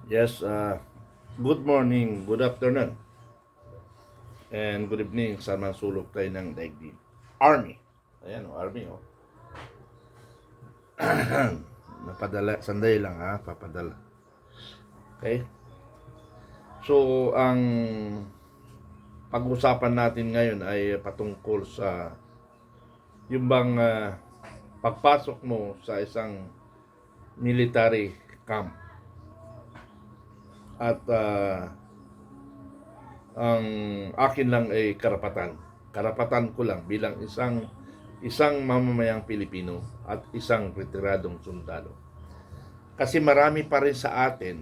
Yes, good morning, good afternoon, and good evening sa mga sulok tayo ng daigdig. Army. Ayan, Army, oh. Napadala, sandali lang ha, papadala. Okay? So, ang pag-usapan natin ngayon ay patungkol sa yung bang pagpasok mo sa isang military camp at ang akin lang ay karapatan. Karapatan ko lang bilang isang mamamayang Pilipino at isang retiradong sundalo. Kasi marami pa rin sa atin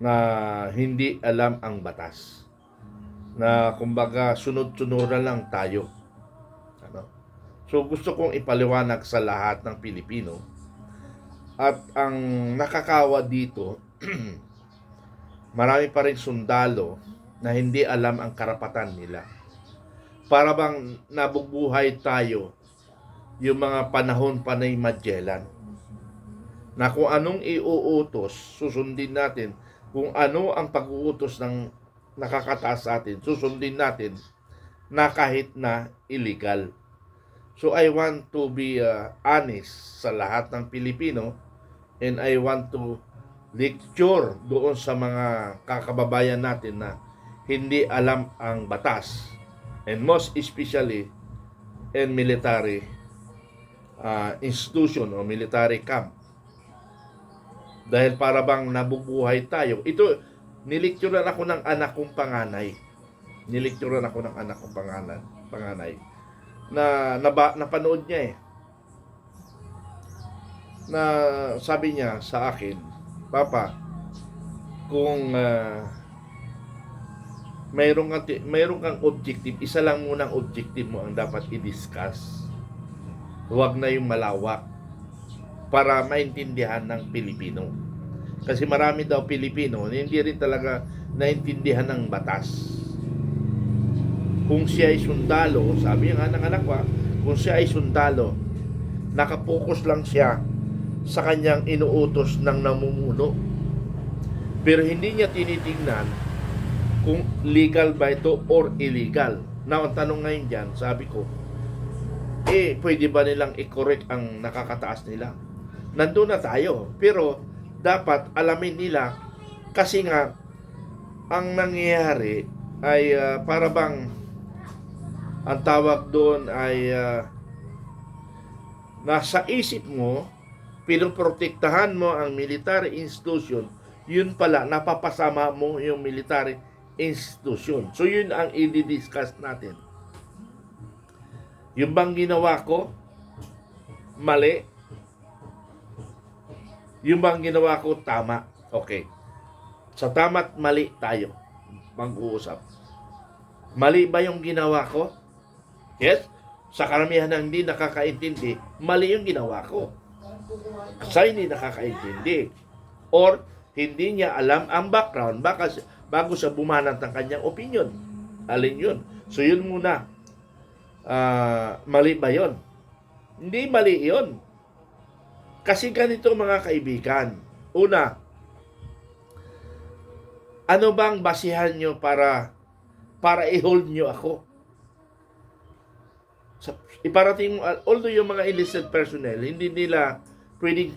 na hindi alam ang batas. Na kumbaga sunod-sunuran lang tayo. Ano? So gusto kong ipaliwanag sa lahat ng Pilipino at ang nakakawa dito marami pa rin sundalo na hindi alam ang karapatan nila. Para bang nabubuhay tayo yung mga panahon panay Magellan na kung anong iuutos, susundin natin. Kung ano ang pag-uutos ng nakakataas sa atin, susundin natin na kahit na illegal. So I want to be honest sa lahat ng Pilipino and I want to lecture doon sa mga kakababayan natin na hindi alam ang batas and most especially in military institution o military camp. Dahil para bang nabubuhay tayo. Ito, nilecturean ako ng anak kong panganay. Nilecturean ako ng anak kong panganay. Napanood niya eh. Na sabi niya sa akin, Papa, kung mayroon kang objective, isa lang munang objective mo ang dapat i-discuss. Huwag na yung malawak para maintindihan ng Pilipino. Kasi marami daw Pilipino hindi rin talaga naintindihan ng batas. Kung siya ay sundalo, sabi ng anak ko, kung siya ay sundalo, nakapokus lang siya sa kanyang inuutos ng namumuno. Pero hindi niya tinitingnan kung legal ba ito or illegal. Now, ang tanong ngayon dyan, sabi ko, pwede ba nilang i-correct ang nakakataas nila? Nandun na tayo. Pero, dapat alamin nila kasi nga, ang nangyayari ay para bang ang tawag doon ay nasa isip mo, pinoprotektahan mo ang military institution, yun pala, napapasama mo yung military institution. So, yun ang i-discuss natin. Yung bang ginawa ko, mali. Yung bang ginawa ko, tama. Okay. Sa tama't mali tayo mag-uusap. Mali ba yung ginawa ko? Yes. Sa karamihan ng hindi nakakaintindi, mali yung ginawa ko. Sa hindi nakakaintindi. Or, hindi niya alam ang background bago siya bumanat ng kanyang opinion. Alin yun? So, yun muna. Mali ba yun? Hindi mali yun. Kasi ganito mga kaibigan. Una, ano bang basihan nyo para i-hold nyo ako? Iparating mo, although yung mga enlisted personnel, hindi nila pwedeng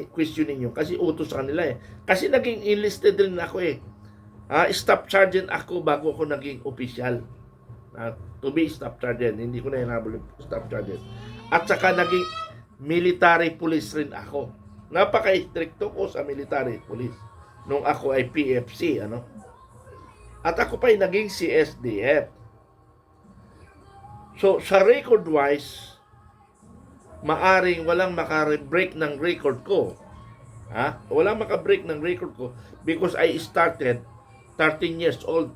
questioning nyo kasi utos sa kanila eh. Kasi naging enlisted rin ako eh. Staff sergeant ako bago ako naging official. To be staff sergeant, hindi ko na hinabol yung staff sergeant. At saka naging military police rin ako. Napaka-stricto ko sa military police nung ako ay PFC, ano? At ako pa ay naging CSDF. So, sa record-wise, maaring walang maka-break ng record ko. Walang maka-break ng record ko because I started 13 years old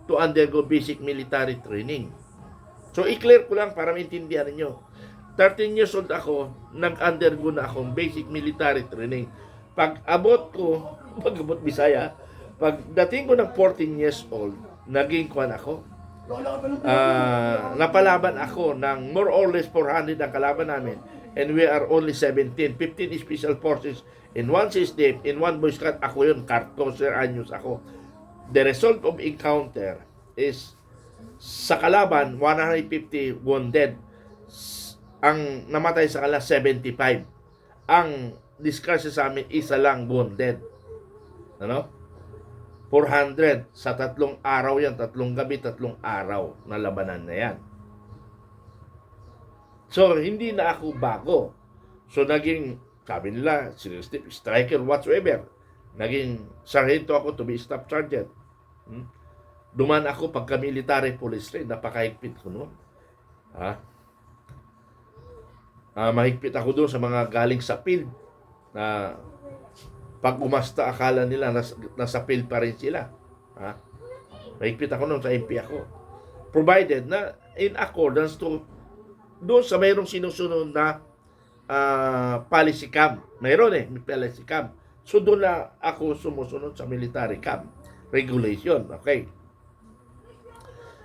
to undergo basic military training. So, i-clear ko lang para maintindihan niyo. 13 years old ako, nag-undergo na akong basic military training. Pag abot Bisaya, pag dating ko ng 14 years old, naging kwan ako. Napalaban ako ng more or less 400 ang kalaban namin. and we are only 17. 15 special forces in 1 system, in 1 Boy Scout. Ako yun, 14 anyos ako. The result of encounter is sa kalaban, 150 wounded. Ang namatay sa kanila, 75. Ang discussion sa amin, isa lang wounded. Ano? 400 sa 3 araw yan, 3 gabi, 3 araw na labanan na yan. So, hindi na ako bago. So, naging, sabi nila, striker whatsoever. Naging sargento ako to be staff sergeant. Duman ako pagka military police rin, napakahigpit ko noon. Mahigpit ako doon sa mga galing sa field na pag umasta akala nila nasa field pa rin sila. Mahigpit ako noon sa MP ako. Provided na in accordance to doon sa mayroong sinusunod na policy camp. Mayroon may policy camp. So doon na ako sumusunod sa military camp regulation. Okay.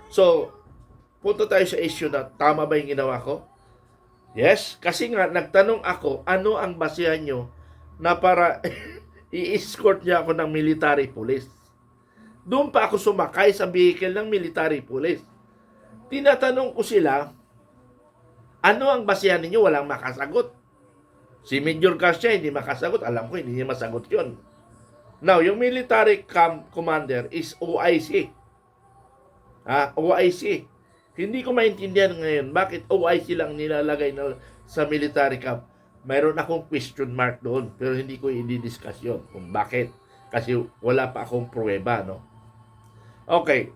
So, punta tayo sa issue na tama ba yung ginawa ko? Yes, kasi nga nagtanong ako, ano ang basihan nyo na para i-escort niya ako ng military police? Doon pa ako sumakay sa vehicle ng military police. Tinatanong ko sila, ano ang basihan ninyo? Walang makasagot. Si Major Garcia hindi makasagot. Alam ko, hindi niya masagot yun. Now, yung military camp commander is OIC. OIC. Hindi ko maintindihan ngayon bakit OIC lang nilalagay na sa military camp. Mayroon akong question mark doon, pero hindi ko i-discuss yun kung bakit. Kasi wala pa akong pruweba, no? Okay.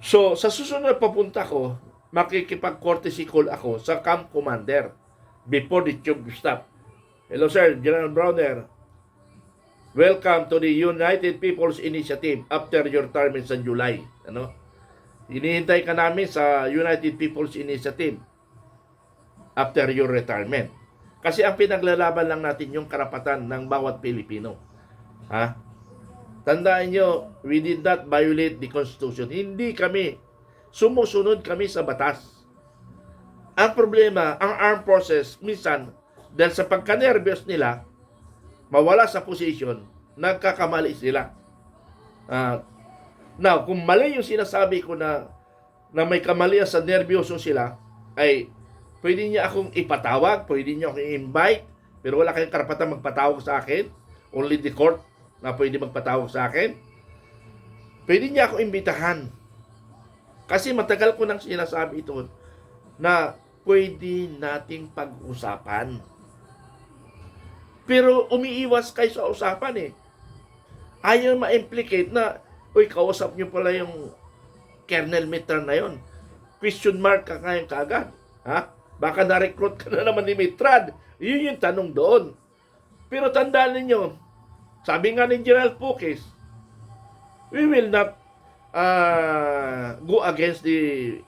So, sa susunod papunta ko, makikipag-courtesy call ako sa camp commander before the chief of staff. Hello, sir. General Browner. Welcome to the United People's Initiative after your term sa July. Ano? Hinihintay ka namin sa United People's Initiative after your retirement. Kasi ang pinaglalaban lang natin yung karapatan ng bawat Pilipino. Tandaan nyo, we did not violate the Constitution. Hindi kami, sumusunod kami sa batas. Ang problema, ang armed forces, minsan, dahil sa pagka-nervous nila, mawala sa position, nagkakamali sila. Now, kung mali yung sinasabi ko na may kamalian sa nervyoso sila, ay pwede niya akong ipatawag, pwede niya akong i-invite, pero wala kayong karapatan magpatawag sa akin. Only the court na pwede magpatawag sa akin. Pwede niya akong imbitahan. Kasi matagal ko nang sinasabi ito na pwede nating pag-usapan. Pero umiiwas kayo sa usapan Ayaw ma-implicate na uy, kausap nyo pala yung Colonel Mitran na yon. Question mark ka ngayon kaagad. Baka na-recruit ka na naman ni Mitran. Yun yung tanong doon. Pero tandaan ninyo, sabi nga ni General Pukis, we will not go against the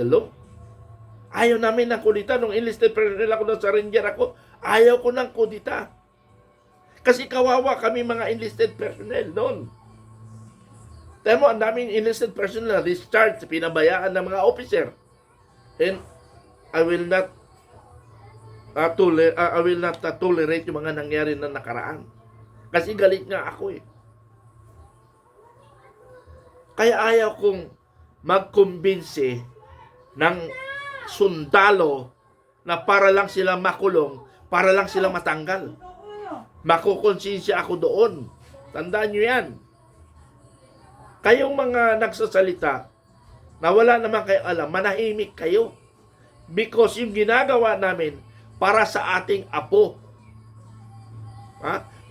law. Ayaw namin ng kudita. Nung enlisted personnel ako doon sa Ranger ako, ayaw ko ng kudita. Kasi kawawa kami mga enlisted personnel doon. Tayo mo, ang daming enlisted personnel na discharged, pinabayaan ng mga officer. And I will not tolerate yung mga nangyari na nakaraan. Kasi galit nga ako Kaya ayaw kong magkumbinsi ng sundalo na para lang sila makulong, para lang sila matanggal. Makukonsensya ako doon. Tandaan nyo yan. Kayong mga nagsasalita na wala naman kayo alam, manahimik kayo. Because yung ginagawa namin para sa ating apo.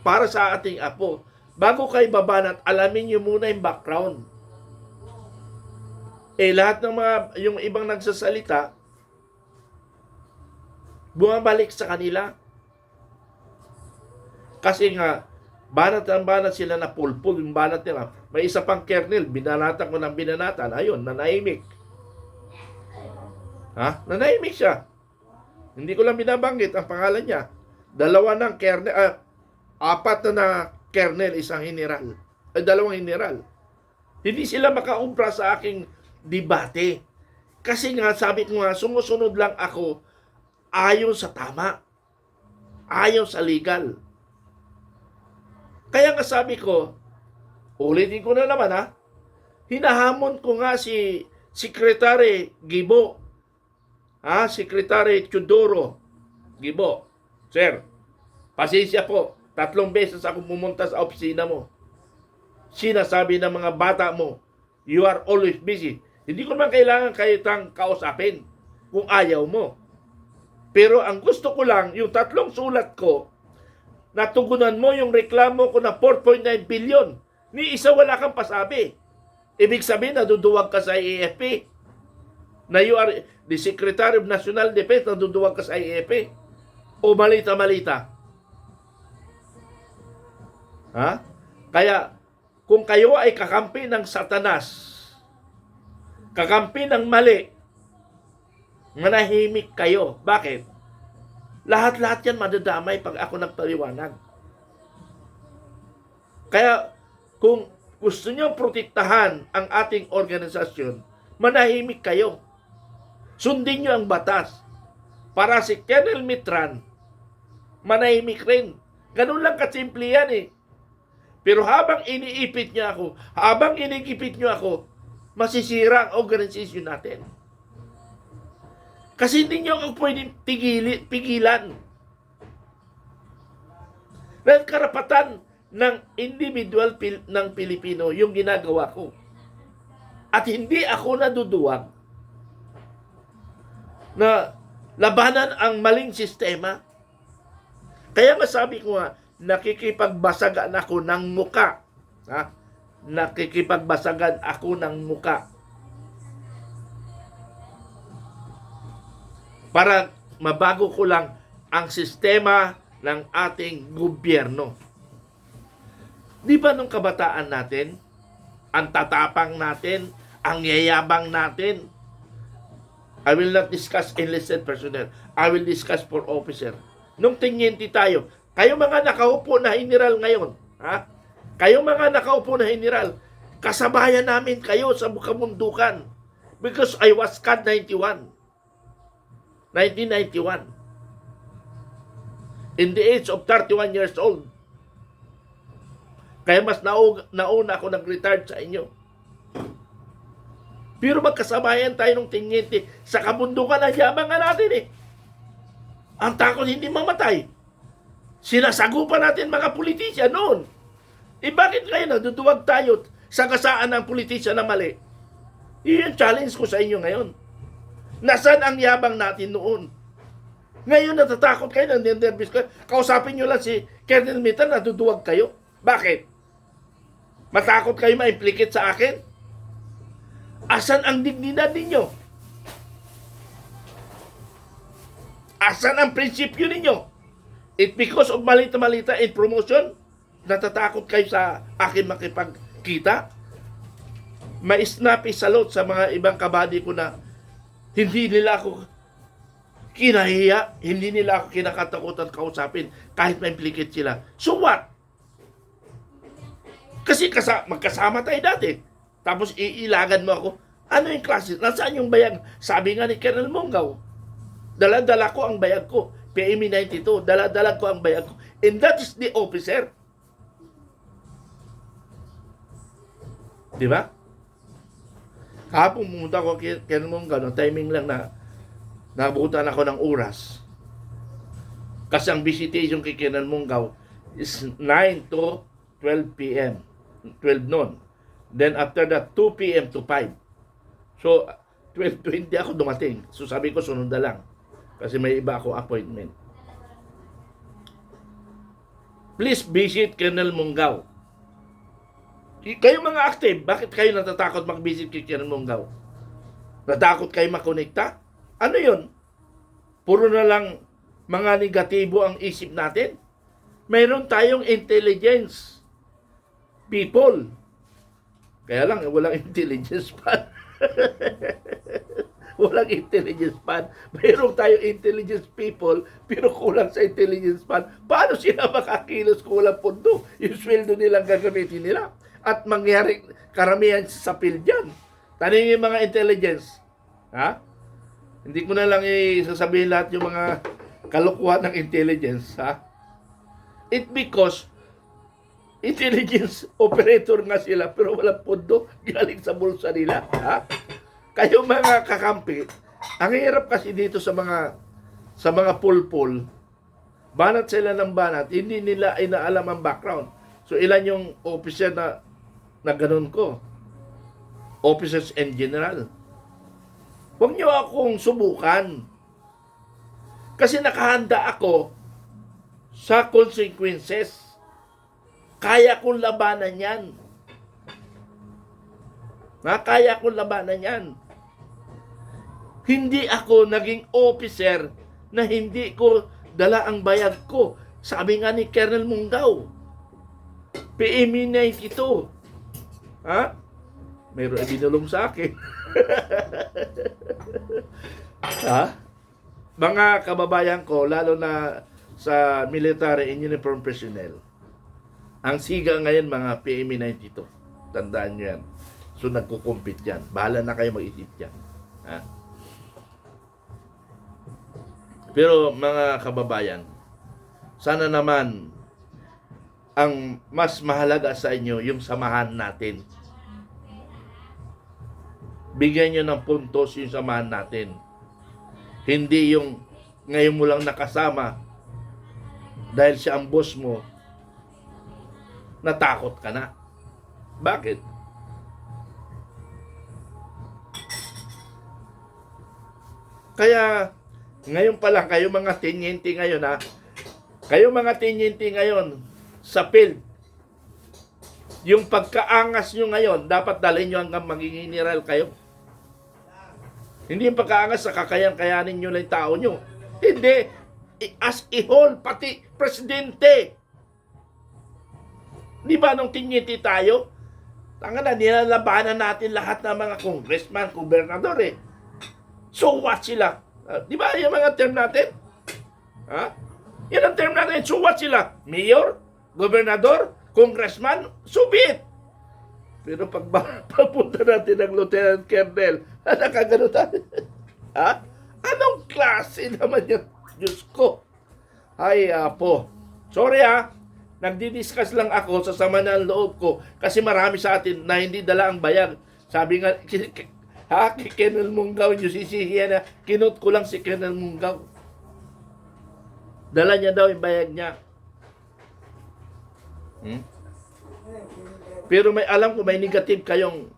Para sa ating apo. Bago kayo babanat, alamin nyo muna yung background. Lahat ng yung ibang nagsasalita, bumabalik sa kanila. Kasi nga, banat sila na pulpul yung banat nila. May isa pang kernel, binanatan ko ng binanatan. Ayun, nanahimik. Nanahimik siya. Hindi ko lang binabanggit ang pangalan niya. 2 ng kernel, 4 na kernel, isang general. 2 general. Hindi sila makaumpra sa aking debate. Kasi nga, sabi ko nga, sumusunod lang ako ayon sa tama, ayon sa legal. Kaya nga sabi ko, ulitin ko na naman hinahamon ko nga si Secretary Gibo, Secretary Chudoro Gibo, Sir, pasensya po, 3 beses ako pumunta sa opisina mo. Sinasabi ng mga bata mo, you are always busy. Hindi ko naman kailangan kayo tang kausapin kung ayaw mo. Pero ang gusto ko lang, yung 3 sulat ko, natugunan mo yung reklamo ko na 4.9 billion. Ni isa wala kang pasabi. Ibig sabihin, naduduwag ka sa AFP. Na you are the Secretary of National Defense, naduduwag ka sa AFP. O malita-malita. Kaya, kung kayo ay kakampi ng Satanas, kakampi ng mali, manahimik kayo. Bakit? Lahat-lahat yan madadamay pag ako nagpaliwanag. Kaya, kung gusto niyo protektahan ang ating organisasyon, manahimik kayo. Sundin niyo ang batas. Para si Colonel Mitran, manahimik rin. Ganun lang kasimple yan Pero habang iniipit niyo ako, habang inigipit niyo ako, masisira ang organisasyon natin. Kasi hindi niyo ako pwedeng pigilan. Dahil karapatan ng individual ng Pilipino yung ginagawa ko. At hindi ako naduduwag na labanan ang maling sistema. Kaya masabi ko nga, nakikipagbasagan ako ng muka. Nakikipagbasagan ako ng muka. Para mabago ko lang ang sistema ng ating gobyerno. Di ba nung kabataan natin, ang tatapang natin, ang yayabang natin, I will not discuss enlisted personnel. I will discuss for officer. Nung tinyenti tayo, kayo mga nakaupo na general ngayon, kayo mga nakaupo na general, kasabayan namin kayo sa kabundukan. Because I was CAD 1991. In the age of 31 years old. Kaya mas nauna ako nag-retire sa inyo. Pero magkasabayan tayo ng tinyente sa kabundukan ang yabangan natin Ang takot hindi mamatay. Sinasagupan natin mga politisyan noon. Bakit kayo naduduwag tayo sa kasaan ng politisyan na mali? Iyon challenge ko sa inyo ngayon. Nasaan ang yabang natin noon? Ngayon natatakot kayo, nandinervous kayo. Kausapin nyo lang si Colonel Mitran, naduduwag kayo. Bakit? Matakot kayo ma-implicate sa akin? Asan ang dignidad ninyo? Asan ang prinsipyo ninyo? It because of malita-malita in promotion, natatakot kayo sa akin makipagkita? May snappy salute sa mga ibang kabady ko na hindi nila ako kinahiya, hindi nila ako kinakatakutan kausapin kahit ma-implicate sila. So what? Kasi magkasama tayo dati. Tapos iilagan mo ako. Ano yung klase? Nasaan yung bayag? Sabi nga ni Colonel Mongaw, dala-dala ko ang bayag ko. PME 92, dala-dala ko ang bayag ko. And that is the officer. Di ba? Kahapon pumunta ko kay Colonel Mongaw, timing lang na nabutan ako ng oras. Kasi ang visitation kay Colonel Mongaw is 9 to 12 p.m. 12 noon. Then after that, 2 p.m. to 5. So, 12:20 ako dumating. So sabi ko, sunod na lang. Kasi may iba ako appointment. Please visit Colonel Mongaw. Kayo mga active, bakit kayo natatakot mag-visit kay Colonel Mongaw? Natakot kayo makonekta? Ano yun? Puro na lang mga negatibo ang isip natin? Mayroon tayong intelligence people. Kaya lang, walang intelligence pan. Walang intelligence pan. Mayroon tayong intelligence people, pero kulang sa intelligence pan. Paano sila makakilos kung walang pondo? Yung sweldo nilang gagamitin nila. At mangyari karamihan sa field yan. Tanongin yung mga intelligence. Hindi ko na lang isasabihin lahat yung mga kalokohan ng intelligence, ha? It because intelligence operator nga sila pero walang pondo galing sa bulsa nila, ha? Kayo mga kakampi, ang hirap kasi dito sa mga pulpul, banat sila ng banat, hindi nila inaalam ang background. So ilan yung officer na ganun ko? Officers and general. Huwag niyo akong subukan. Kasi nakahanda ako sa consequences. Kaya kong labanan yan. Kaya kong labanan yan. Hindi ako naging officer na hindi ko dala ang bayag ko. Sabi nga ni Colonel Mungaw, PME 92. Ha? Mayroon ay binulong sa akin. Ha? Mga kababayan ko, lalo na sa military and uniform personnel, ang siga ngayon mga PME 92. Tandaan nyo yan. So nagkukumpit yan. Bahala na kayo mag-isip yan. Ha? Pero mga kababayan, sana naman ang mas mahalaga sa inyo yung samahan natin. Bigyan nyo ng puntos yung samahan natin. Hindi yung ngayon mo lang nakasama dahil siya ang boss mo, natakot ka na. Bakit? Kaya ngayon pa lang, kayo mga tenyente ngayon, ha? Kayo mga tenyente ngayon sa field, yung pagkaangas nyo ngayon, dapat dalhin nyo hanggang magiging general kayo. Hindi yung pagkaangas sa kakayan-kayanin nyo lang yung tao nyo. Hindi. As a whole, pati presidente. Di ba nung tenyente tayo? Tanga na, nilalabanan natin lahat ng mga congressman, gobernador eh. So what sila? Di ba yung mga term natin? Ha? Yan ang term natin. So what sila? Mayor? Gobernador? Congressman? So be it. Pero pag papunta natin ng Lieutenant Colonel, nakagano tayo. Ha? Anong klase naman yan? Diyos ko. Ay, po. Sorry ha. Nagdi-discuss lang ako sa sama ng loob ko kasi marami sa atin na hindi dala ang bayag. Sabi nga, kay Colonel Mungaw, yung sisihiya na, kinot ko lang si Colonel Mungaw. Dala niya daw yung bayag niya. Pero alam ko may negative kayong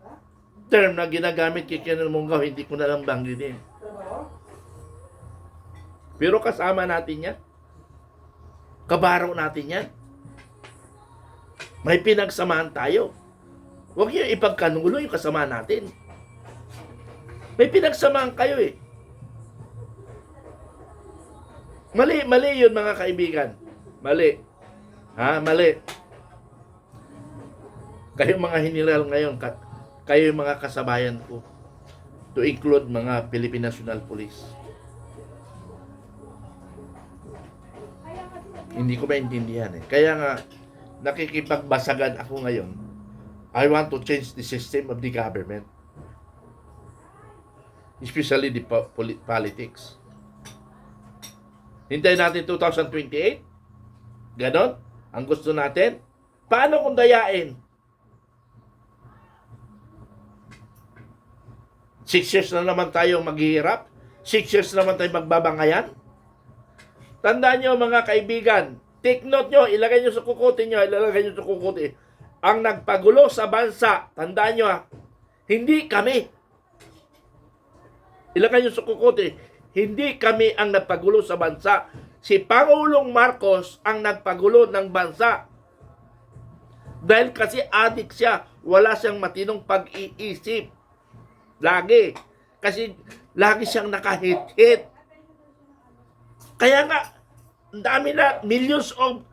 term na ginagamit kay Colonel Mungaw, hindi ko na lang banggitin. Pero kasama natin yan. Kabaro natin yan. May pinagsamahan tayo. Huwag niyo ipagkanulo yung kasama natin. May pinagsamahan kayo eh. Mali yun mga kaibigan. Mali. Ha? Mali. Kayo mga hiniral ngayon, kayo yung mga kasabayan ko. To include mga Philippine National Police. Hindi ko maintindihan eh. Kaya nga, nakikipagbasagan ako ngayon. I want to change the system of the government. Especially the politics. Hintayin natin 2028? Ganon? Ang gusto natin? Paano kung dayain? 6 years na naman tayo maghihirap? 6 years na naman tayo magbabangayan? Tandaan nyo mga kaibigan, take note nyo, ilagay nyo sa kukuti nyo, ilagay nyo sa kukuti. Ang nagpagulo sa bansa, tandaan nyo hindi kami. Ilagay nyo sa kukuti, hindi kami ang nagpagulo sa bansa. Si Pangulong Marcos ang nagpagulo ng bansa. Dahil kasi adik siya, wala siyang matinong pag-iisip. Lagi. Kasi lagi siyang nakahit-hit. Kaya nga, dami na, millions of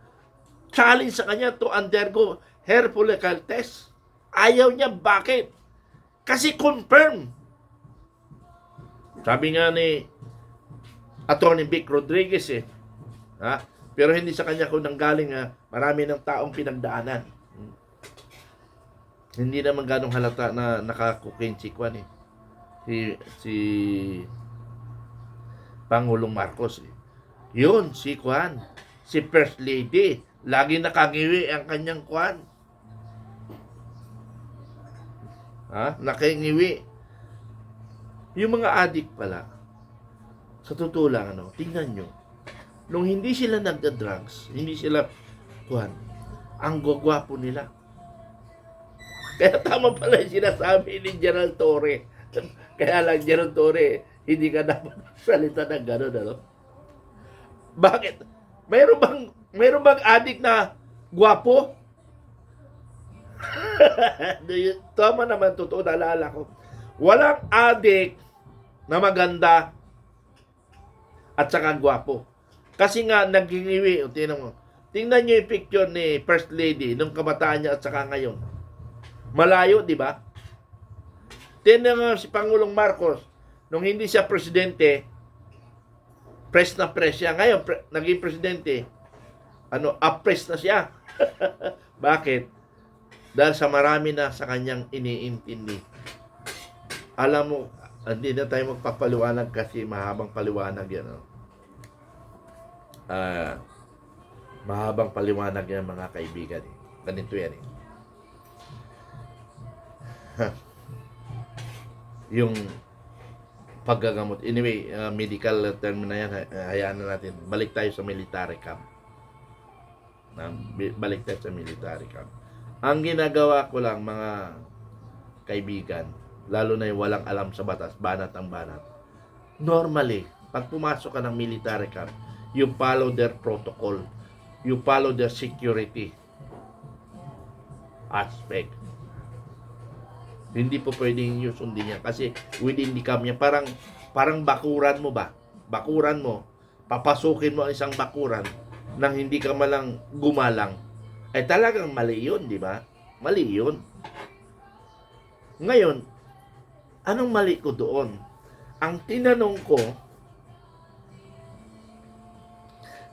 challenge sa kanya to undergo hair follicle test. Ayaw niya, bakit? Kasi confirm. Sabi nga ni Atty. Vic Rodriguez ha? Pero hindi sa kanya kung nanggaling marami ng taong pinagdaanan. Hindi naman ganong halata na nakakukin si Kwan si Pangulong Marcos. Yun, si Kwan, si First Lady. Lagi nakangiwi ang kanyang Kwan. Nakangiwi. Yung mga adik pala, sa totoo lang, tingnan nyo, nung hindi sila nagda-drugs, hindi sila, Kwan, ang gwagwapo nila. Kaya tama pala yung sinasabi ni General Torre. Kaya lang, General Torre, hindi ka dapat salita ng gano'n, Bakit? Mayroon bang adik na gwapo? Tama naman, totoo, naalala ko. Walang adik na maganda at saka gwapo. Kasi nga, naghingiwi. Tingnan nyo yung picture ni First Lady nung kabataan niya at saka ngayon. Malayo, di ba? Tingnan mo si Pangulong Marcos, nung hindi siya presidente, press na press siya. Ngayon, naging presidente, up-press na siya. Bakit? Dahil sa marami na sa kanyang iniintindi. Alam mo, hindi na tayo magpapaliwanag kasi mahabang paliwanag yan. Mahabang paliwanag yan, mga kaibigan. Ganito yan. Yung paggagamot. Anyway, medical term na yan, hayaan na natin. Balik tayo sa military camp. Ang ginagawa ko lang, mga kaibigan, lalo na yung walang alam sa batas, banat ang banat. Normally, pag pumasok ka ng military camp, you follow their protocol. You follow their security aspect. Hindi po pwedeng yung sundin niya kasi within the camp niya, parang bakuran mo ba? Bakuran mo, papasukin mo ang isang bakuran nang hindi ka malang gumalang. Ay talagang mali yun, di ba? Mali yun. Ngayon, anong mali ko doon? Ang tinanong ko,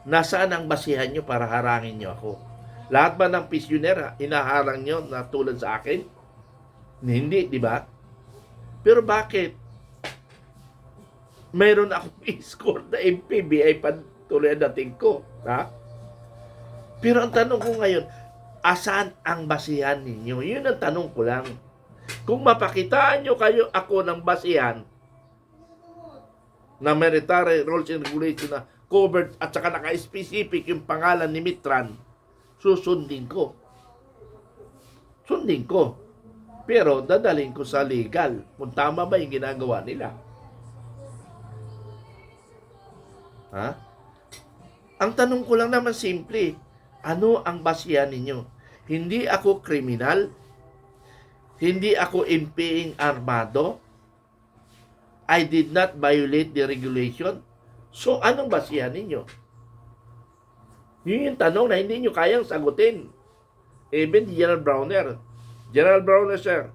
nasaan ang basihan nyo para harangin nyo ako? Lahat ba ng pisyoner, inaharang nyo na tulad sa akin? Hindi, di ba? Pero bakit? Mayroon akong score na MPBI pa tuloy ang dating ko. Ha? Pero ang tanong ko ngayon, asan ang basihan ninyo? Yun ang tanong ko lang. Kung mapakitaan nyo kayo ako ng basihan na military rules and regulations na covered at saka naka-specific yung pangalan ni Mitran, susundin ko. Sundin ko. Pero dadaling ko sa legal kung tama ba yung ginagawa nila. Ha? Ang tanong ko lang naman simple, ano ang basihan ninyo? Hindi ako kriminal? Hindi ako impeying armado? I did not violate the regulation? So, anong basihan ninyo? Yun yung tanong na hindi nyo kayang sagutin. Even General Browner, sir,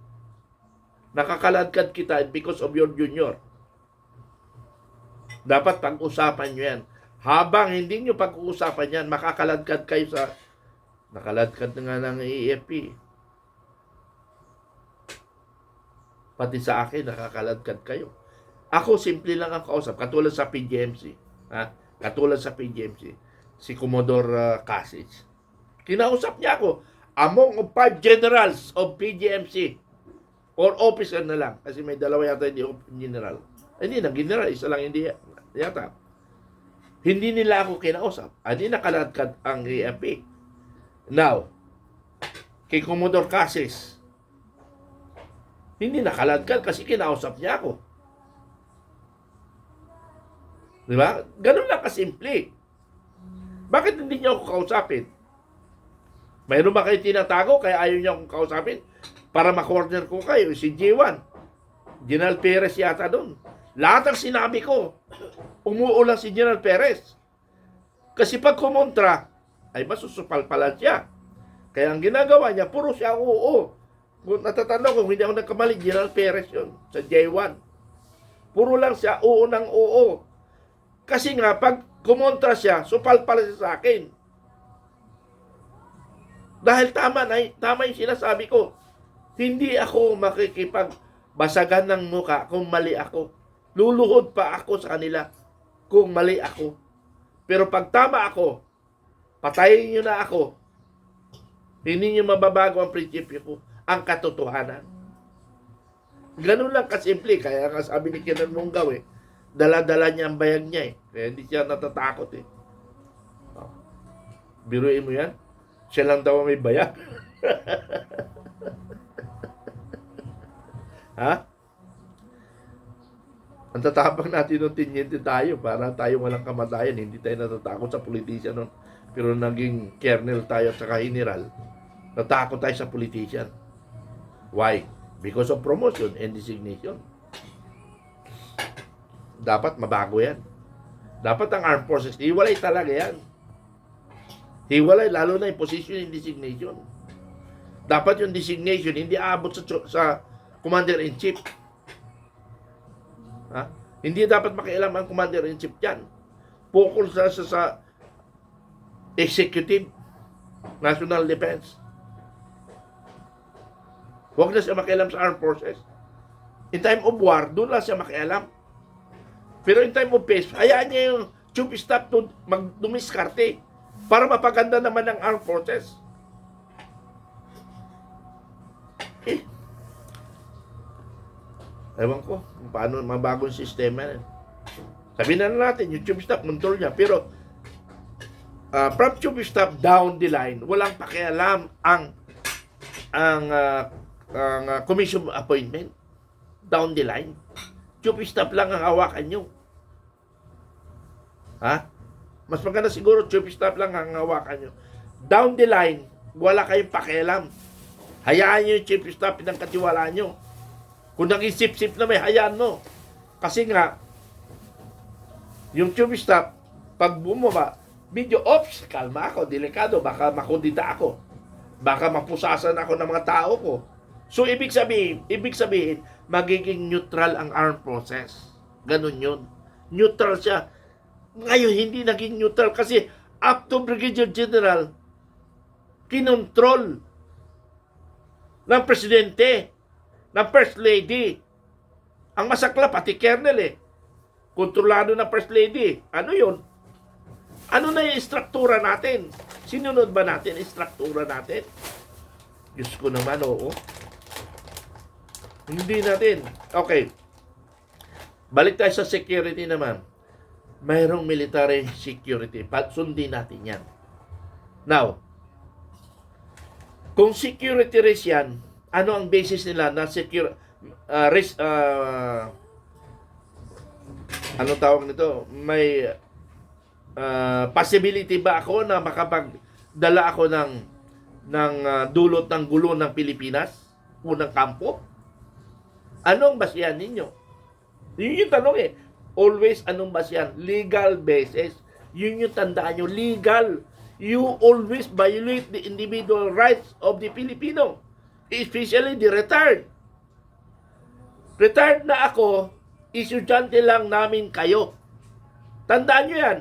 nakakaladkad kita because of your junior. Dapat pag-usapan nyo yan. Habang hindi nyo pag-uusapan yan, makakaladkad kayo sa... Nakaladkad na nga ng AFP. Pati sa akin, nakakaladkad kayo. Ako, simple lang ang kausap. Katulad sa PGMC. Katulad sa PGMC. Si Commodore Casich. Kinausap niya ako. Among 5 generals of PGMC or officer na lang. Kasi may dalawa yata hindi general. Hindi na, general. Isa lang hindi yata. Hindi nila ako kinausap. Hindi nakaladkad ang AFP. Now, kay Commodore Cassis, hindi nakaladkad kasi kinausap niya ako. Di ba? Ganun lang kasimple. Bakit hindi niyo ako kausapin? Mayroon ba kayo tinatago kaya ayaw niyo akong kausapin? Para ma-corner ko kayo. Si J1. General Perez yata doon. Lahat ng sinabi ko, umuulan si General Perez. Kasi pag kumontra, ay masusupal pala siya. Kaya ang ginagawa niya, puro siya oo. Kung natatanda ko, hindi ako nagkamali, General Perez yun, sa J1. Puro lang siya oo ng oo. Kasi nga, pag kumontra siya, supal pala siya sa akin. Dahil tama yung sinasabi ko. Hindi ako makikipagbasagan ng muka kung mali ako. Luluhod pa ako sa kanila. kung mali ako. Pero pag tama ako, patayin nyo na ako. Hindi nyo mababago ang prinsipyo ko, ang katotohanan. Ganun lang kasimple. Kaya nga sabi ni Kenan Munggaw dala-dala niya ang bayag niya Kaya hindi siya natatakot Biruin mo yan. Siya lang daw may bayag. Ha? Ang tatapang natin nung tinyente tayo para tayo walang kamatayan. Hindi tayo natatakot sa politician nun. Pero naging colonel tayo at saka general. Natakot tayo sa politician. Why? Because of promotion and designation. Dapat mabago yan. Dapat ang armed forces, hiwalay talaga yan. Hiwalay, lalo na yung position and designation. Dapat yung designation, hindi aabot sa commander-in-chief. Ha? Hindi dapat makialam ang commander-in-chief dyan. Focus sa executive, national defense. Huwag na siya makialam sa armed forces. In time of war, doon lang siya makialam. Pero in time of peace, hayaan niya yung chief staff to magdumiskarte para mapaganda naman ng armed forces. Ewan ko kung paano mabagong sistema yan. Sabihin na natin, yung chief staff, control niya. Pero from chief staff down the line, walang pakialam ang commission appointment. Down the line. Chief staff lang ang hawakan nyo. Ha? Mas maganda siguro chief staff lang ang hawakan nyo. Down the line, wala kayong pakialam. Hayaan nyo yung chief staff ng katiwalaan nyo. Kung naging sip-sip na may, hayaan mo. Kasi nga, yung chief staff, pag bumaba, video, ops, kalma ako, delikado, baka makudita ako. Baka mapusasan ako ng mga tao ko. So, ibig sabihin, magiging neutral ang armed forces. Ganun yun. Neutral siya. Ngayon, hindi naging neutral kasi up to Brigadier General, kinontrol ng presidente, ng First Lady. Ang masakla, pati Colonel kontrolado ng First Lady. Ano yun? Ano na yung struktura natin? Sinunod ba natin yung struktura natin? Diyos ko naman, oo. Hindi natin. Okay. Balik tayo sa security naman. Mayroong military security. Sundin natin yan. Now, kung security risk yan, ano ang basis nila na secure risk, ano tawag nito? May possibility ba ako na makapagdala ako ng dulot ng gulo ng Pilipinas? Unang kampo? Anong basihan ninyo? Yun yung tanong Always, anong basihan? Legal basis. Yun yung tandaan nyo. Legal. You always violate the individual rights of the Filipino. Especially the retired. Retired na ako, estudyante lang namin kayo. Tandaan nyo yan.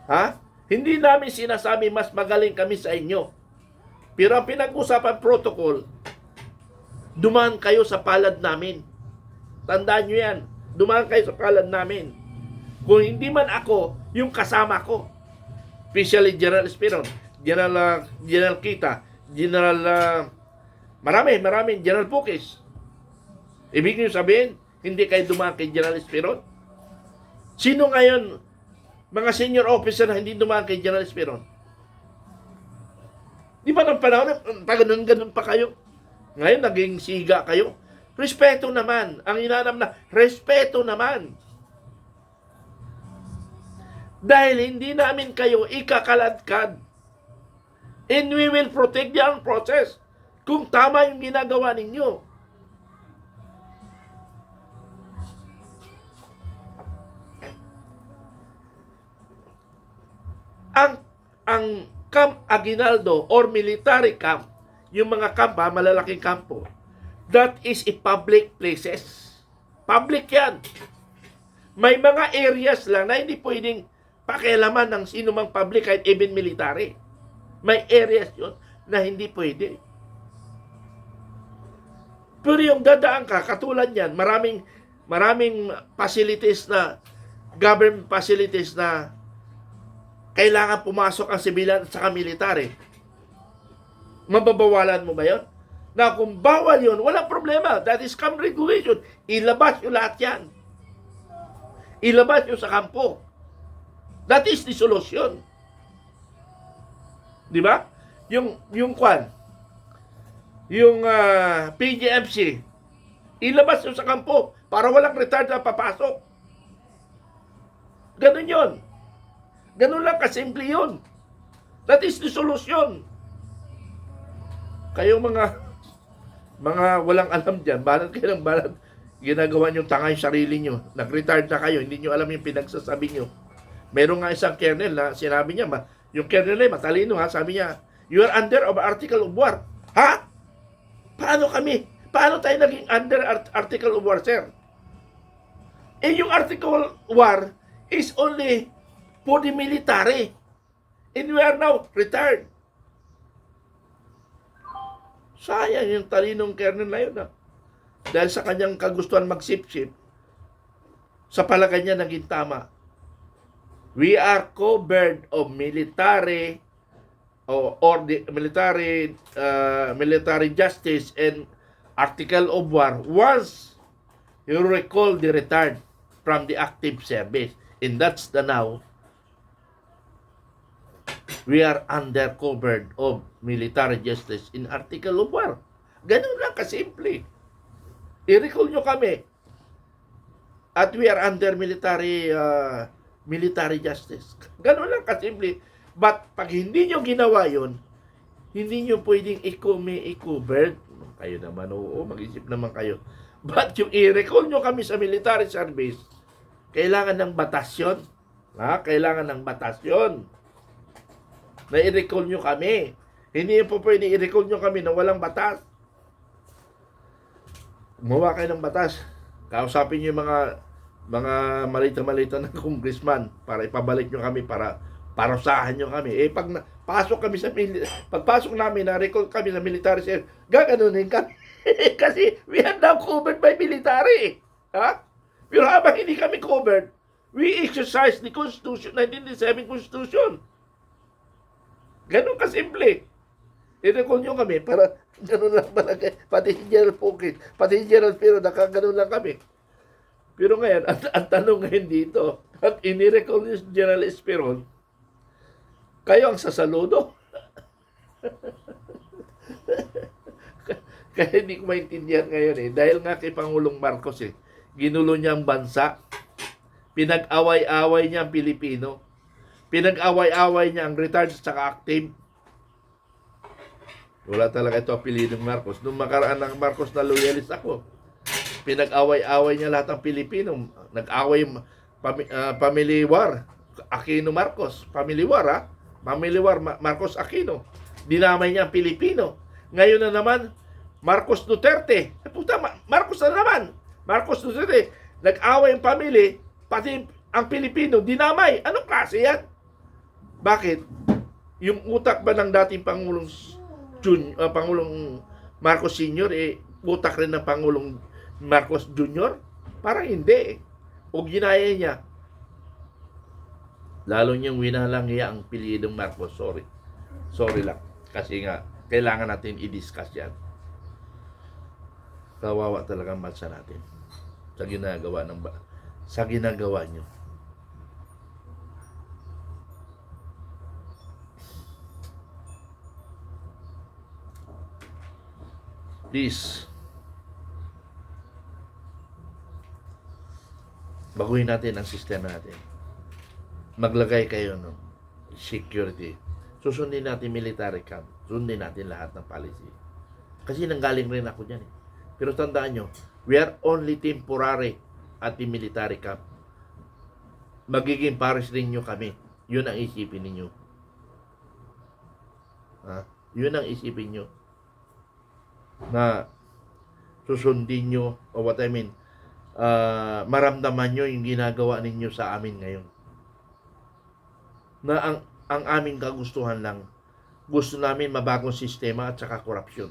Ha? Hindi namin sinasabi mas magaling kami sa inyo. Pero ang pinag-usapan protocol, dumaan kayo sa palad namin. Tandaan nyo yan. Dumaan kayo sa palad namin. Kung hindi man ako, yung kasama ko. Especially General Esperon, General Kita, General marami, General Pukis. Ibig nyo sabihin, hindi kayo dumaan kay General Esperon? Sino ngayon, mga senior officer na hindi dumaan kay General Esperon? Di ba ng panahon, ganun pa kayo? Ngayon, naging siga kayo. Respeto naman. Ang inanam na, respeto naman. Dahil hindi namin kayo ikakaladkad. And we will protect the armed process kung tama yung ginagawa ninyo. Ang Camp Aguinaldo or military camp, yung mga camp, malalaking kampo, that is a public places. Public yan. May mga areas lang na hindi pwedeng pakialaman ng sino mang public kahit even military. May areas yun na hindi pwede. Pero yung dadaan ka, katulad yan, maraming maraming facilities na, government facilities na kailangan pumasok ang sibilan at saka military. Mababawalan mo ba yun? Na kung bawal yun, walang problema. That is camp regulation. Ilabas nyo lahat yan. Ilabas nyo sa kampo. That is the solution. Di ba? Yung kwan, yung PGMC, ilabas nyo sa kampo para walang retard na papasok. Ganun yun. Ganun lang kasimple yun. That is the solution. Kayo mga walang alam dyan, balat kayo ng balat, ginagawa nyo tanga yung sarili nyo. Nag-retard na kayo, hindi nyo alam yung pinagsasabi nyo. Meron nga isang kernel na sinabi niya, yung kernel ay matalino ha, sabi niya, you are under of article of war. Ha? Paano kami? Paano tayo naging under article of war, sir? Eh, yung article of war is only for the military. And we are now retired. Sayang yung talinong kernel na yun. Dahil sa kanyang kagustuhan mag-sip-sip, sa palagay niya naging tama. We are covered of military or the military justice and article of war once you recall the retired from the active service. And that's the now. We are under covered of military justice in article of war. Ganun lang kasimple. I-recall nyo kami. At we are under military justice. Ganun lang kasimple. But pag hindi nyo ginawa yun, hindi nyo pwedeng i-covered. Kayo naman, oo, mag-isip naman kayo. But yung i-recall nyo kami sa military service, kailangan ng batas yun. Kailangan ng batas yun. Na i-recall nyo kami. Hindi po pwede i-recall nyo kami na walang batas. Gumawa kayo ng batas. Kausapin nyo yung mga malita-malita ng congressman para ipabalik nyo kami, para parusahan nyo kami. Eh, pagpasok namin, na-recall kami sa military service, gaganunin kami. Kasi we are now covered by military. Pero habang hindi kami covered, we exercise the Constitution, 1997 Constitution. Ganun kasimple. I-recall nyo kami para ganun lang talaga. Pati si Gerald Pukit, pati si Gerald Pero, nakaganon lang kami. Pero ngayon, ang tanong ngayon dito, at ini-recall ni General Esperon, kayo ang sasaludo. Kaya hindi ko maintindihan ngayon dahil nga kay Pangulong Marcos ginulo niya ang bansa, pinag-away-away niya ang Pilipino, pinag-away-away niya ang retired at active. Wala talaga ito apelidong Marcos. Nung makaraan ng Marcos na loyalist ako, pinag-away-away niya lahat ng Pilipino. Nag-away family war, Aquino Marcos, family war family war, Marcos Aquino. Dinamay niya ang Pilipino. Ngayon na naman, Marcos Duterte. Puta, Marcos na naman. Marcos Duterte, nag-away ang family, pati ang Pilipino, dinamay. Anong klase yan? Bakit? Yung utak ba ng dating Pangulong Marcos Sr., utak rin ng Pangulong Marcos Jr.? Parang hindi. O ginaya niya. Lalo niyang winalang niya ang pilidong Marcos. Sorry lang. Kasi nga, kailangan natin i-discuss yan. Kawawa talaga ang bansa natin sa ginagawa niyo. Please, baguhin natin ang sistema natin. Maglagay kayo ng security. Susundin natin military camp. Sundin natin lahat ng policy. Kasi nanggaling rin ako dyan Pero tandaan nyo, we are only temporary at the military camp. Magiging pares rin nyo kami. Yun ang isipin ninyo. Yun ang isipin nyo. Na susundin nyo, o what I mean, maramdaman nyo yung ginagawa ninyo sa amin ngayon. Na ang aming kagustuhan lang, gusto namin mabagong sistema at saka korupsyon.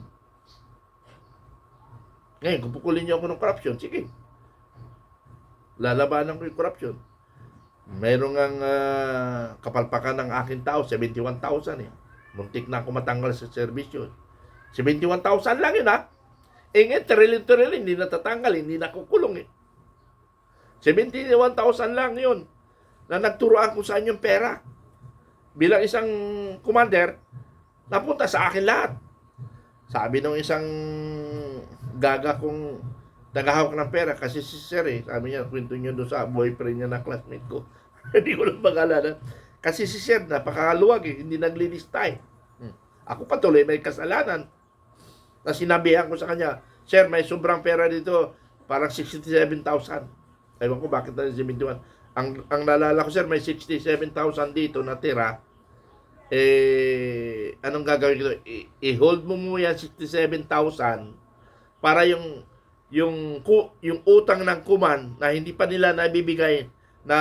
Ngayon, kung pukulin nyo ako ng korupsyon, sige. Lalabanan ko yung corruption. Mayroong ang kapalpakan ng aking tao, 71,000 eh. Muntik na ako matanggal sa serbisyo. 71,000 lang yun ha. Eh ngayon, trillion, hindi natatanggal, hindi nakukulong eh. 71,000 lang yun na nagturoan kung saan yung pera. Bilang isang commander, napunta sa akin lahat. Sabi nung isang gaga kong tagahawak ng pera, kasi si Sir eh, sabi niya, kwento niya doon sa boyfriend niya na classmate ko. Hindi ko lang pag-alala. Kasi si Sir, napakaluwag eh, hindi naglilista eh. Ako patuloy may kasalanan. Na sinabihan ko sa kanya, Sir, may sobrang pera dito, parang 67,000. Ewan ko bakit na 71. Ang nalala ko, Sir, may 67,000 dito na tira. Eh, anong gagawin ko? I-hold mo yan 67,000 para yung utang ng kuman na hindi pa nila nabibigay na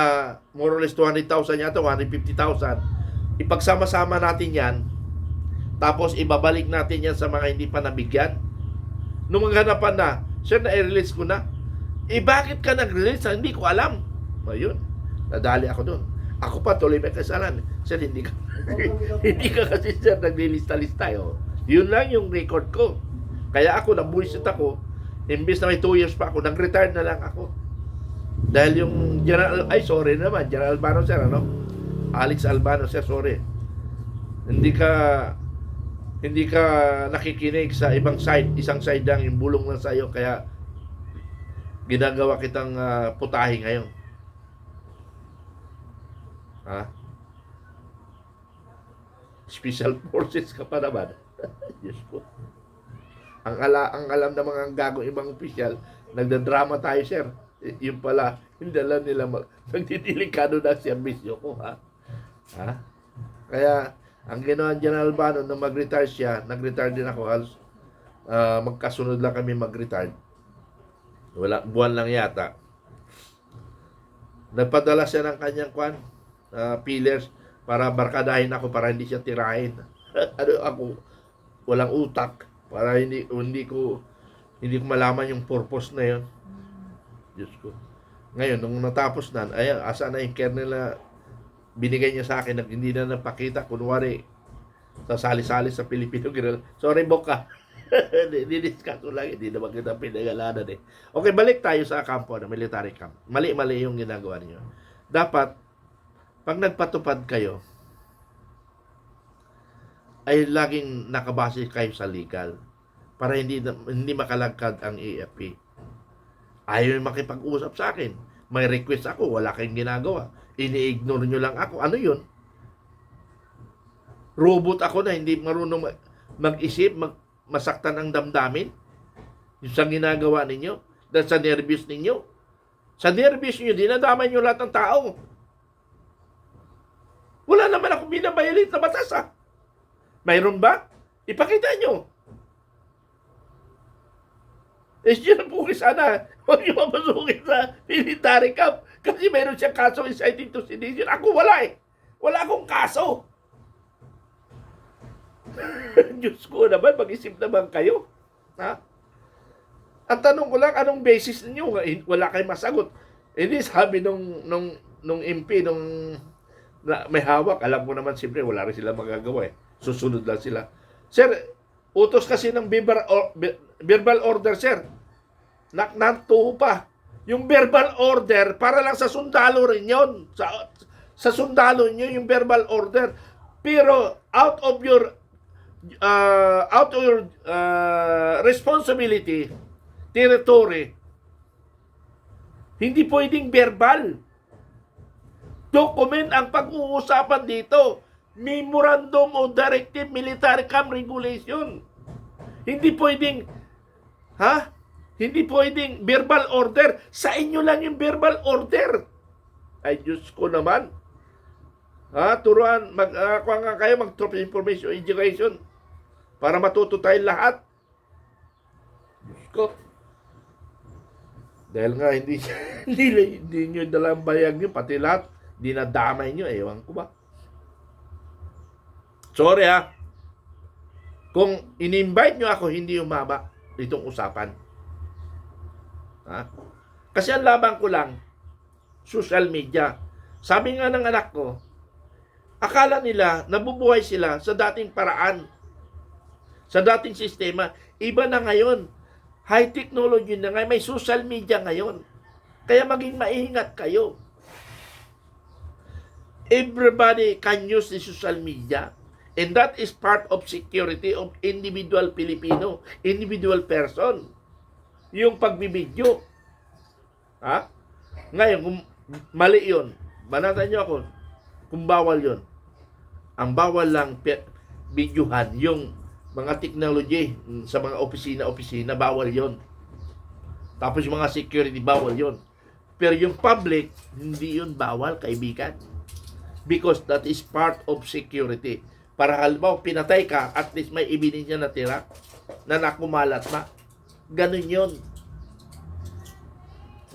more or less 200,000 yata, 150,000. Ipagsama-sama natin yan, tapos ibabalik natin yan sa mga hindi pa nabigyan. Nung maghanapan na, Sir, na-release ko na. Eh, bakit ka nag-release? Hindi ko alam. Ayun, nadali ako doon. Ako pa tuloy may kasalanan. Sir, hindi ka hindi ka kasi, Sir, naglilista-lista. Yun lang yung record ko. Kaya ako, nabuisit ako. Imbis na may 2 years pa ako, nag-retire na lang ako. Dahil yung General Albano, Sir, ano? Alex Albano, Sir, sorry. Hindi ka nakikinig sa ibang side, isang side lang yung bulong lang sa iyo, kaya ginagawa kitang putahe ngayon. Ha? Special forces ka pa naman. Diyos ko. Ang alam ng mga gagong ibang opisyal, nagdadrama tayo, Sir. Yung pala, hindi alam nila nagdidelikado na serbisyo ko, ha? Ha? Kaya, ang ginawa ni General Albano nung mag-retire siya, nag-retire din ako, magkasunod lang kami mag-retire. Buwan lang yata. Nagpadala siya ng kanyang pillars para barkadahin ako, para hindi siya tirahin. Ako, walang utak, para hindi ko malaman yung purpose na yun. Diyos ko. Ngayon, nung natapos na, asa na yung kernel na binigay niya sa akin, hindi na napakita, kunwari, sasali-sali sa Filipino Guerrilla. Sorry, Boka. Didiscuss ko lang, hindi naman kita pinagalanan eh. Okay, balik tayo sa kampo, na military camp. Mali-mali yung ginagawa niyo. Dapat, pag nagpatupad kayo, ay laging nakabase kayo sa legal para hindi makalagkad ang AFP. Ayaw yung makipag-usap sa akin. May request ako, wala kayong ginagawa. Ini-ignore nyo lang ako. Ano yun? Robot ako na hindi marunong mag-isip, masaktan ang damdamin? Yung sa ginagawa ninyo? Dahil sa nervous ninyo? Sa nervous nyo, dinadamay nyo lahat ng tao. Wala naman ako binabayalit na batas, ha? Mayroon ba? Ipakita nyo. Diyan po sana, huwag nyo mapasukin sa military camp kasi mayroon siyang kaso inciting to sedition. Ako wala eh. Wala akong kaso. Diyos ko naman, mag-isip naman kayo. Ha? Ang tanong ko lang, anong basis ninyo? Wala kayong masagot. Hindi sabi nung MP, na may hawak, alam ko naman siyempre wala rin sila magagawa eh. Susunod lang sila. Sir, utos kasi ng verbal order, Sir. Nantuho pa. Yung verbal order, para lang sa sundalo rin yun. Sa sundalo nyo, yung verbal order. Pero, out of your responsibility, territory, hindi pwedeng verbal. Document ang pag-uusapan dito. Memorandum o Directive Military Camp Regulation. Hindi pwedeng, Hindi pwedeng verbal order. Sa inyo lang yung verbal order. Ay, Diyos ko naman. Turuan, kuha nga kayo, mag-drop information education para matuto tayong lahat. Diyos ko. Dahil nga, hindi nyo dalang bayag nyo, pati lahat, dinadamay nyo, ewan ko ba. Sorry kung in-invite nyo ako, hindi umaba itong usapan. Kasi ang laban ko lang, social media. Sabi nga ng anak ko, akala nila nabubuhay sila sa dating paraan, sa dating sistema. Iba na ngayon. High technology na ngayon. May social media ngayon. Kaya maging maingat kayo. Everybody can use the social media. And that is part of security of individual Filipino, individual person. Yung pagbibidyo. Ha? Ngayon, kung mali yun, banatan nyo ako, kung bawal yun. Ang bawal lang videohan, yung mga technology sa mga opisina, bawal yun. Tapos yung mga security, bawal yun. Pero yung public, hindi yun bawal, kaibigan. Because that is part of security. Para halimbawa, pinatay ka, at least may ebidensya na tira na nakumalat na. Ganun yun.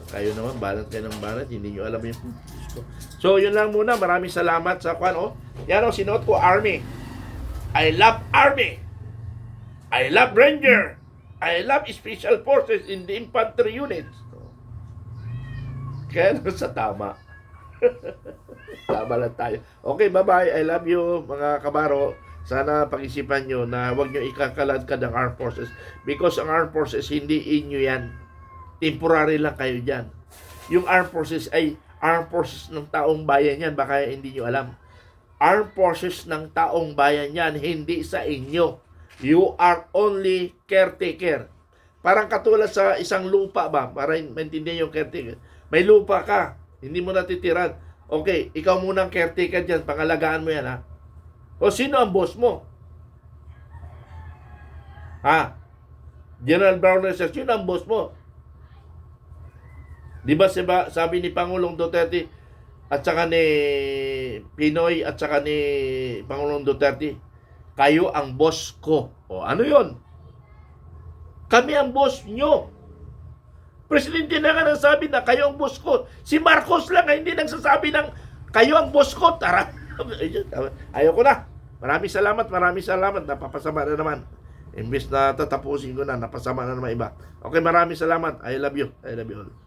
Kayo naman, balat kayo ng balat, hindi nyo alam yung... So, yun lang muna. Maraming salamat sa kwan. Yan sinuot ko, Army. I love Army. I love Ranger. I love Special Forces in the infantry units. Kaya sa tama. Tama lang tayo. Okay, bye-bye. I love you, mga kabaro. Sana pag-isipan nyo na huwag nyo ikakaladkad ang Armed Forces. Because ang Armed Forces, hindi inyo yan. Temporary lang kayo dyan. Yung Armed Forces ay Armed Forces ng taong bayan yan. Baka hindi nyo alam. Armed Forces ng taong bayan yan, hindi sa inyo. You are only caretaker. Parang katulad sa isang lupa ba? Para maintindihan yung caretaker. May lupa ka. Hindi mo natitiran. Okay, ikaw muna ang caretaker dyan. Pangalagaan mo yan, ha? O sino ang boss mo? Ha? General Brownell says, sino ang boss mo? Di ba sabi ni Pangulong Duterte at saka ni Pinoy at saka ni Pangulong Duterte, kayo ang boss ko. O ano yon? Kami ang boss nyo. Presidente na nga nagsabi na kayo ang boss ko. Si Marcos lang hindi nagsasabi ng kayo ang boss ko. Tara. Ayoko na. Maraming salamat. Napapasama na naman. Imbes na tatapusin ko na, napasama na naman iba. Okay, maraming salamat. I love you all.